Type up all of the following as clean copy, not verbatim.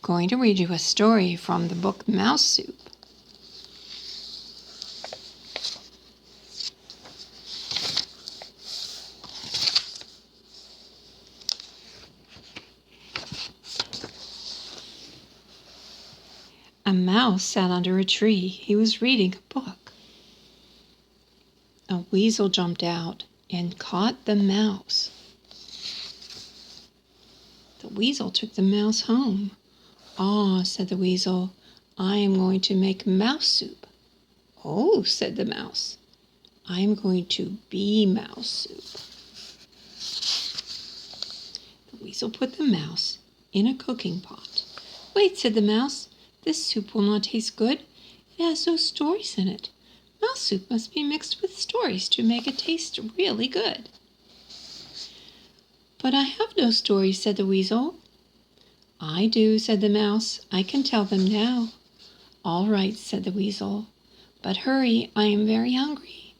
going to read you a story from the book Mouse Soup. A mouse sat under a tree. He was reading a book. A weasel jumped out and caught the mouse. The weasel took the mouse home. "Ah," said the weasel, "I am going to make mouse soup." "Oh," said the mouse, "I am going to be mouse soup." The weasel put the mouse in a cooking pot. "Wait," said the mouse, "this soup will not taste good. It has no stories in it. Mouse soup must be mixed with stories to make it taste really good." "But I have no stories," said the weasel. "I do," said the mouse. "I can tell them now." "All right," said the weasel, "but hurry, I am very hungry."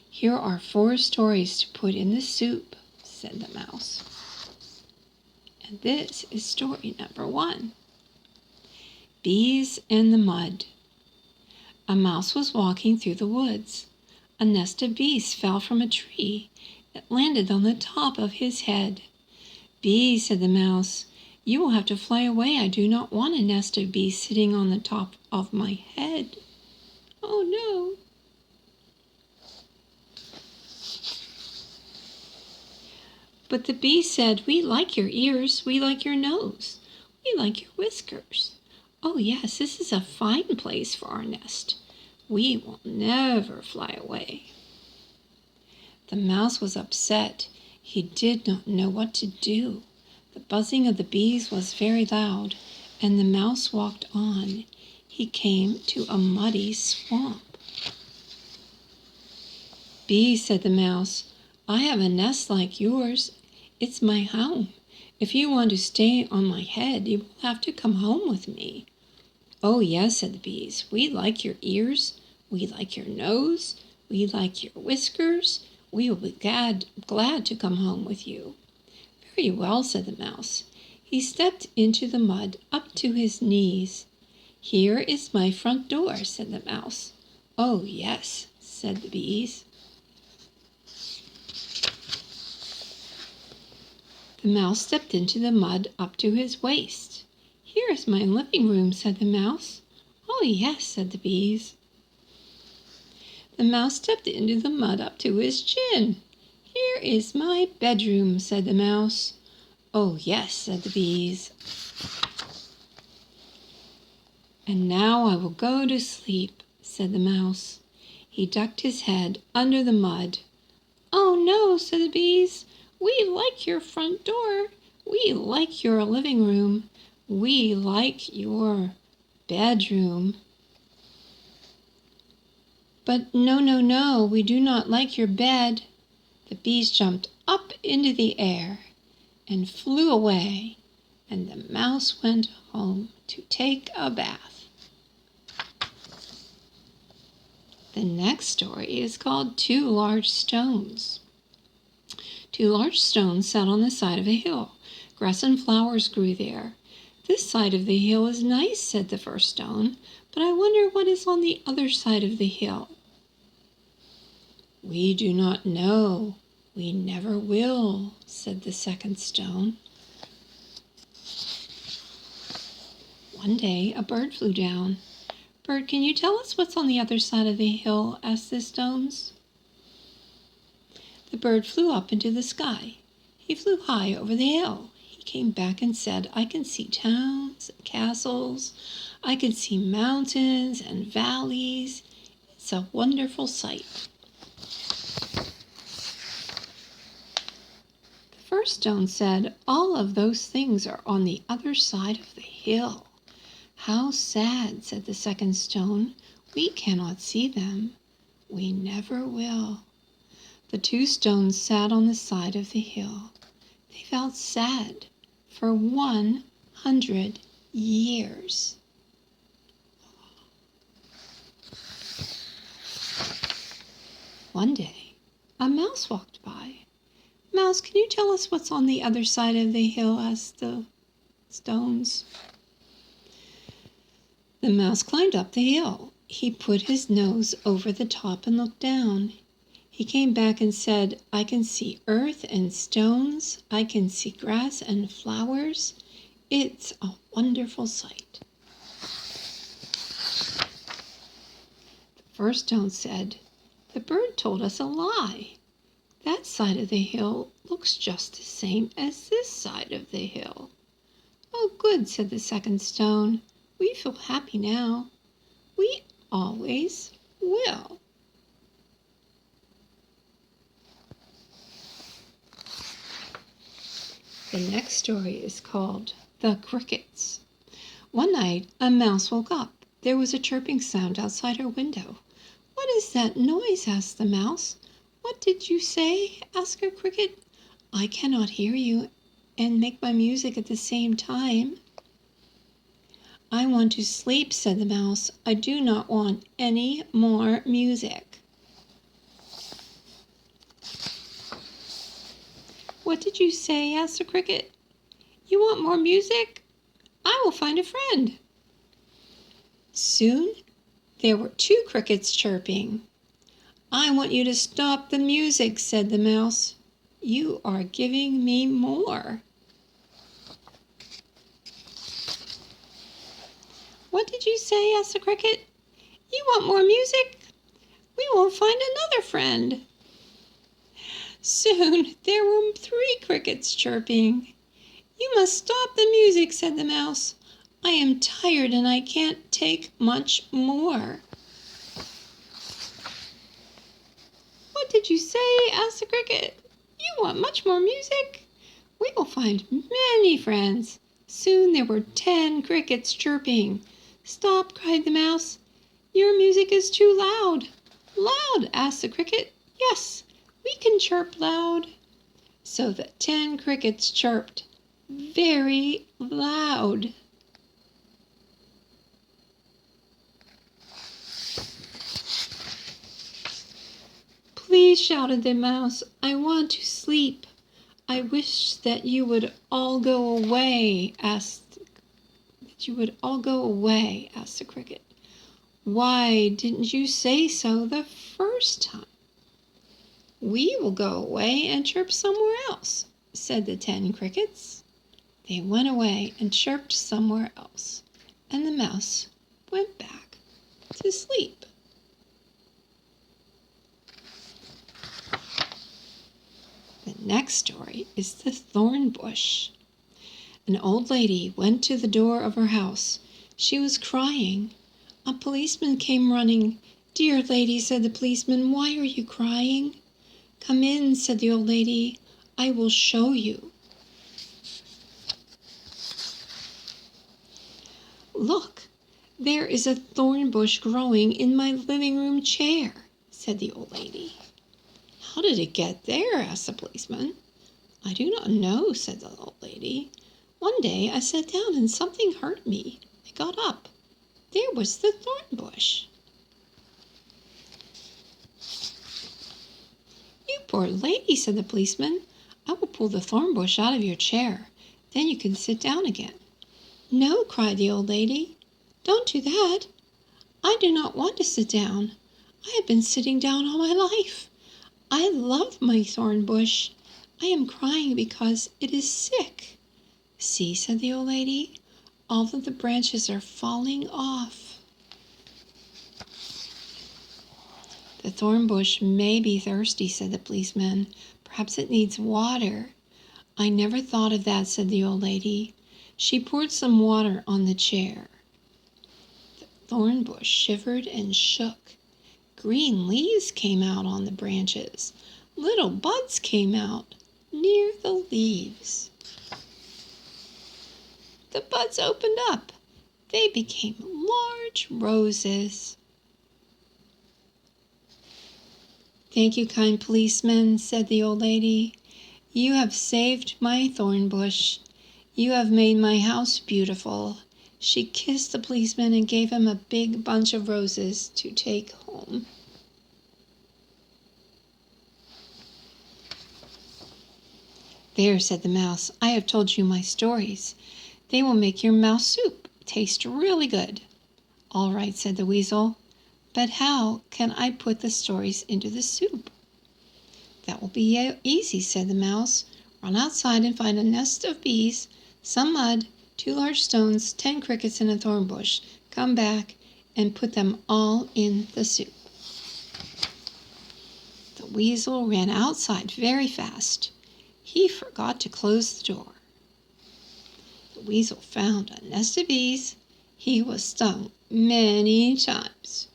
"Here are 4 stories to put in the soup," said the mouse. And this is story number 1. Bees in the Mud. A mouse was walking through the woods. A nest of bees fell from a tree. It landed on the top of his head. "Bees," said the mouse, "you will have to fly away. I do not want a nest of bees sitting on the top of my head." "Oh no." But the bees said, "We like your ears. We like your nose. We like your whiskers. Oh yes, this is a fine place for our nest. We will never fly away." The mouse was upset. He did not know what to do. The buzzing of the bees was very loud, and the mouse walked on. He came to a muddy swamp. "Bees," said the mouse, "I have a nest like yours. It's my home. If you want to stay on my head, you will have to come home with me." "Oh yes," said the bees, "we like your ears. We like your nose. We like your whiskers. We will be glad to come home with you." "Very well," said the mouse. He stepped into the mud up to his knees. "Here is my front door," said the mouse. "Oh yes," said the bees. The mouse stepped into the mud up to his waist. "Here is my living room," said the mouse. "Oh yes," said the bees. The mouse stepped into the mud up to his chin. "Here is my bedroom," said the mouse. "Oh yes," said the bees. "And now I will go to sleep," said the mouse. He ducked his head under the mud. "Oh no," said the bees. "We like your front door. We like your living room. We like your bedroom." "But no, no, no, we do not like your bed." The bees jumped up into the air and flew away, and the mouse went home to take a bath. The next story is called 2 Large Stones. 2 large stones sat on the side of a hill. Grass and flowers grew there. "This side of the hill is nice," said the first stone, "but I wonder what is on the other side of the hill." "We do not know. We never will," said the second stone. One day a bird flew down. "Bird, can you tell us what's on the other side of the hill?" asked the stones. The bird flew up into the sky. He flew high over the hill. He came back and said, "I can see towns and castles. I can see mountains and valleys. It's a wonderful sight." The first stone said, "All of those things are on the other side of the hill." "How sad," said the second stone. "We cannot see them. We never will." The 2 stones sat on the side of the hill. They felt sad for 100 years. One day, a mouse walked by. "Mouse, can you tell us what's on the other side of the hill?" asked the stones. The mouse climbed up the hill. He put his nose over the top and looked down. He came back and said, "I can see earth and stones. I can see grass and flowers. It's a wonderful sight." The first stone said, "The bird told us a lie. That side of the hill looks just the same as this side of the hill." "Oh, good," said the second stone. "We feel happy now. We always will." The next story is called The Crickets. One night, a mouse woke up. There was a chirping sound outside her window. "What is that noise?" asked the mouse. "What did you say?" asked a cricket. "I cannot hear you and make my music at the same time." "I want to sleep," said the mouse. "I do not want any more music." "What did you say?" asked the cricket. "You want more music? I will find a friend." Soon there were two crickets chirping. "I want you to stop the music," said the mouse. "You are giving me more." "What did you say?" asked the cricket. "You want more music? We will find another friend." Soon there were three crickets chirping. "You must stop the music," said the mouse. "I am tired and I can't take much more." "What did you say?" asked the cricket. "You want much more music? We will find many friends." Soon there were 10 crickets chirping. "Stop," cried the mouse. "Your music is too loud." "Loud?" asked the cricket. "Yes, we can chirp loud." So the 10 crickets chirped very loud. "Please," shouted the mouse, "I want to sleep." "I wish that you would all go away," asked the cricket. "Why didn't you say so the first time?" "We will go away and chirp somewhere else," said the 10 crickets. They went away and chirped somewhere else, and the mouse went back to sleep. The next story is The Thorn Bush. An old lady went to the door of her house. She was crying. A policeman came running. "Dear lady," said the policeman, "why are you crying?" "Come in," said the old lady. "I will show you." "Look, there is a thorn bush growing in my living room chair," said the old lady. "How did it get there?" asked the policeman. "I do not know," said the old lady. "One day I sat down and something hurt me. I got up. There was the thorn bush." "You poor lady," said the policeman. "I will pull the thorn bush out of your chair. Then you can sit down again." "No," cried the old lady. "Don't do that. I do not want to sit down. I have been sitting down all my life. I love my thorn bush. I am crying because it is sick." "See," said the old lady, "all of the branches are falling off." "The thorn bush may be thirsty," said the policeman. "Perhaps it needs water." "I never thought of that," said the old lady. She poured some water on the chair. The thorn bush shivered and shook. Green leaves came out on the branches. Little buds came out near the leaves. The buds opened up. They became large roses. "Thank you, kind policeman," said the old lady. "You have saved my thorn bush. You have made my house beautiful." She kissed the policeman and gave him a big bunch of roses to take home. "There," said the mouse, "I have told you my stories. They will make your mouse soup taste really good." "All right," said the weasel. "But how can I put the stories into the soup?" "That will be easy," said the mouse. "Run outside and find a nest of bees, some mud, 2 large stones, 10 crickets, and a thorn bush. Come back and put them all in the soup." The weasel ran outside very fast. He forgot to close the door. The weasel found a nest of bees. He was stung many times.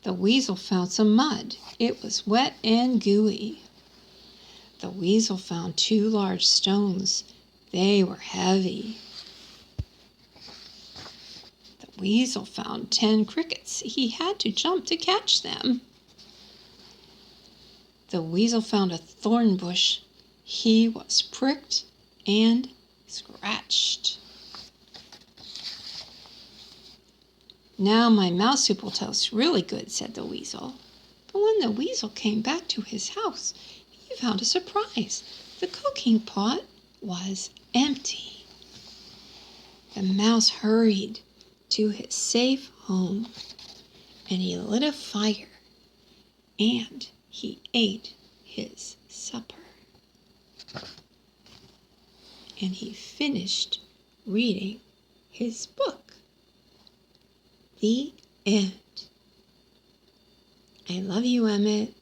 The weasel found some mud. It was wet and gooey. The weasel found 2 large stones. They were heavy. The weasel found 10 crickets. He had to jump to catch them. The weasel found a thorn bush. He was pricked and scratched. "Now my mouse soup will taste really good," said the weasel. But when the weasel came back to his house, he found a surprise. The cooking pot was empty. The mouse hurried to his safe home, and he lit a fire, and he ate his supper. And he finished reading his book. The end. I love you, Emmett.